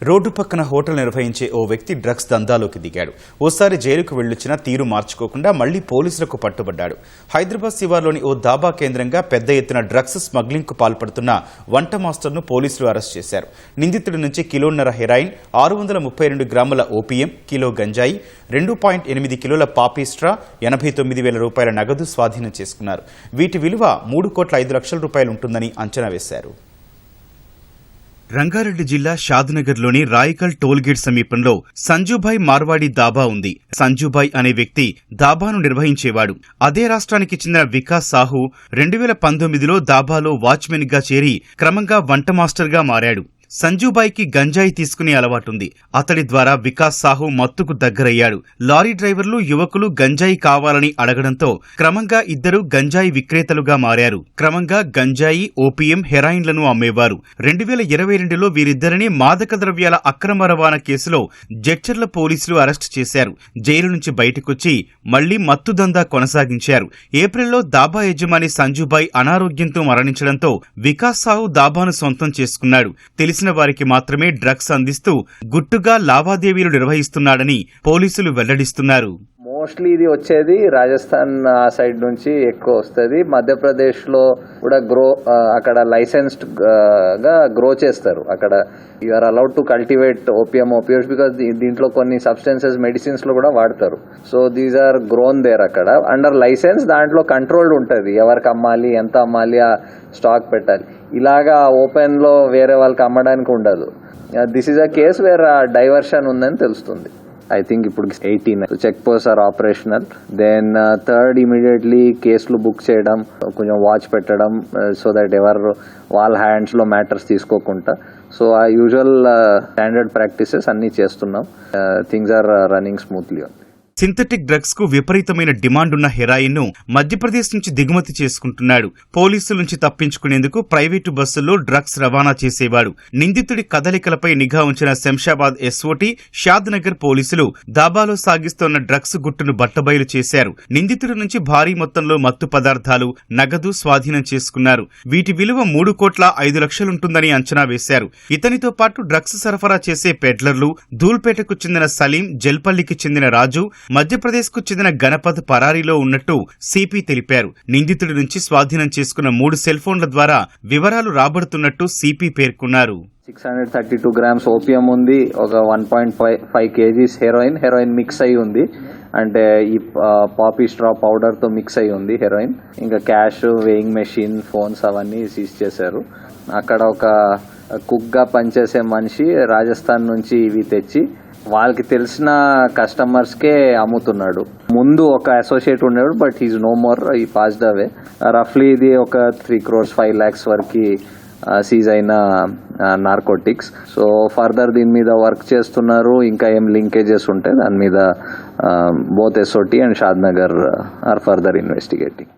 Road పక్కన hotel నిర్వహించే ఓ వ్యక్తి డ్రగ్స్ దందాలోకి దిగాడు. ఓసారి జైలుకు వెళ్లొచ్చిన తీరు మార్చుకోకుండా మళ్లీ పోలీసులకు పట్టుబడ్డాడు. హైదరాబాద్ శివార్లోని ఓ దాబా కేంద్రంగా పెద్ద ఎత్తున డ్రగ్స్ స్మగ్లింగ్ కు పాల్పడుతున్న వంట మాస్టర్ను పోలీసులు అరెస్ట్ చేశారు. నిందితుడి నుంచి కిలోన్నర హెరాయిన్, 632 గ్రాముల ఓపీఎం, కిలో గంజాయి, 2.8 కిలోల పాపీస్ట్రా, 89,000 రూపాయల నగదు స్వాధీనం చేసుకున్నారు. వీటి విలువ 3,05,00,000 రూపాయలు ఉంటుందని అంచనా వేశారు. రంగారెడ్డి జిల్లా షాద్నగర్లోని రాయికల్ టోల్గేట్ సమీపంలో సంజుభాయ్ మార్వాడి దాబా ఉంది. సంజుభాయ్ అనే వ్యక్తి దాబాను నిర్వహించేవాడు. అదే రాష్ట్రానికి చెందిన వికాస్ సాహు 2019లో దాబాలో వాచ్మెన్ గా చేరి క్రమంగా వంట మాస్టర్ గా మారాడు. సంజుభాయ్కి గంజాయి తీసుకునే అలవాటుంది. అతడి ద్వారా వికాస్ సాహు మత్తుకు దగ్గరయ్యాడు. లారీ డ్రైవర్లు, యువకులు గంజాయి కావాలని అడగడంతో క్రమంగా ఇద్దరు గంజాయి విక్రేతలుగా మారారు. క్రమంగా గంజాయి, ఓపీఎం, హెరాయిన్లను అమ్మేవారు. 2022లో వీరిద్దరిని మాదక ద్రవ్యాల అక్రమ రవాణా కేసులో జడ్చర్ల పోలీసులు అరెస్టు చేశారు. జైలు నుంచి బయటకొచ్చి మళ్లీ మత్తు దందా కొనసాగించారు. ఏప్రిల్లో దాబా యజమాని సంజుభాయ్ అనారోగ్యంతో మరణించడంతో వికాస్ సాహు దాబాను సొంతం చేసుకున్నాడు. తెలిసిన వారికి మాత్రమే డ్రగ్స్ అందిస్తూ గుట్టుగా లావాదేవీలు నిర్వహిస్తున్నాడని పోలీసులు వెల్లడిస్తున్నారు. మోస్ట్లీ ఇది వచ్చేది రాజస్థాన్ ఆ సైడ్ నుంచి ఎక్కువ వస్తుంది. మధ్యప్రదేశ్ లో కూడా అక్కడ లైసెన్స్డ్ గా గ్రో చేస్తారు. అక్కడ you are allowed to cultivate opioids because దీంట్లో కొన్ని సబ్స్టెన్సెస్ మెడిసిన్స్ లో కూడా వాడతారు. So these are grown there అక్కడ అండర్ లైసెన్స్. దాంట్లో కంట్రోల్డ్ ఉంటుంది, ఎవరికి అమ్మాలి, ఎంత అమ్మాలి, ఆ స్టాక్ పెట్టాలి. ఇలాగా ఓపెన్ లో వేరే వాళ్ళకి అమ్మడానికి ఉండదు. This is a case where diversion ఉందని తెలుస్తుంది. I think ఇప్పుడు 18 check post are operational. Then third immediately కేసులు బుక్ చేయడం, కొంచెం వాచ్ పెట్టడం, సో దట్ ఎవరు వాళ్ళ హ్యాండ్స్ లో మ్యాటర్స్ తీసుకోకుండా. సో ఆ యూజువల్ స్టాండర్డ్ ప్రాక్టీసెస్ అన్ని చేస్తున్నాం. Things are running smoothly. Synthetic drugs కు విపరీతమైన డిమాండ్ ఉన్న హెరాయిన్ ను మధ్యప్రదేశ్ నుంచి దిగుమతి చేసుకుంటున్నాడు. పోలీసుల నుంచి తప్పించుకునేందుకు ప్రైవేటు బస్సుల్లో డ్రగ్స్ రవాణా చేసేవాడు. నిందితుడి కదలికలపై నిఘా ఉంచిన శంషాబాద్ ఎస్ఓటీ, షాద్నగర్ పోలీసులు దాబాలో సాగిస్తోన్న డ్రగ్స్ గుట్టును బట్టబయలు చేశారు. నిందితుడి నుంచి భారీ మొత్తంలో మత్తు పదార్థాలు, నగదు స్వాధీనం చేసుకున్నారు. వీటి విలువ 3,05,00,000 ఉంటుందని అంచనా వేశారు. ఇతనితో పాటు డ్రగ్స్ సరఫరా చేసే పెడ్లర్లు, ధూల్పేటకు చెందిన సలీం, జల్పల్లికి చెందిన రాజు, మధ్యప్రదేశ్ కు చెందిన గణపత్ పరారీలో ఉన్నట్టు సిపి తెలిపారు. నిందితుడి నుంచి స్వాధీనం చేసుకున్న 3 సెల్ ఫోన్ల ద్వారా వివరాలు రాబడుతున్నట్టు సిపి పేర్కొన్నారు. 632 గ్రామ్స్ ఓపియం ఉంది, ఒక 1.5 kgs హెరోయిన్ మిక్స్ అయి ఉంది. అంటే ఈ పాపీ స్ట్రా పౌడర్ తో మిక్స్ అయి ఉంది హెరోయిన్. ఇంకా క్యాష్, వేయింగ్ మెషిన్, ఫోన్స్ అవన్నీ సీజ్ చేశారు. అక్కడ ఒక కుక్ గా పనిచేసే మనిషి రాజస్థాన్ నుంచి ఇవి తెచ్చి వాళ్ళకి తెలిసిన కస్టమర్స్ కే అమ్ముతున్నాడు. ముందు ఒక అసోసియేట్ ఉన్నాడు, బట్ హీస్ నో మోర్, ఈ పాస్డ్ అవే. రఫ్లీ ఇది ఒక 3 crores 5 lakhs వరకు సీజ్ అయిన నార్కోటిక్స్. సో ఫర్దర్ దీని మీద వర్క్ చేస్తున్నారు. ఇంకా ఏం లింకేజెస్ ఉంటే దాని మీద both SOT and Shadnagar are further investigating.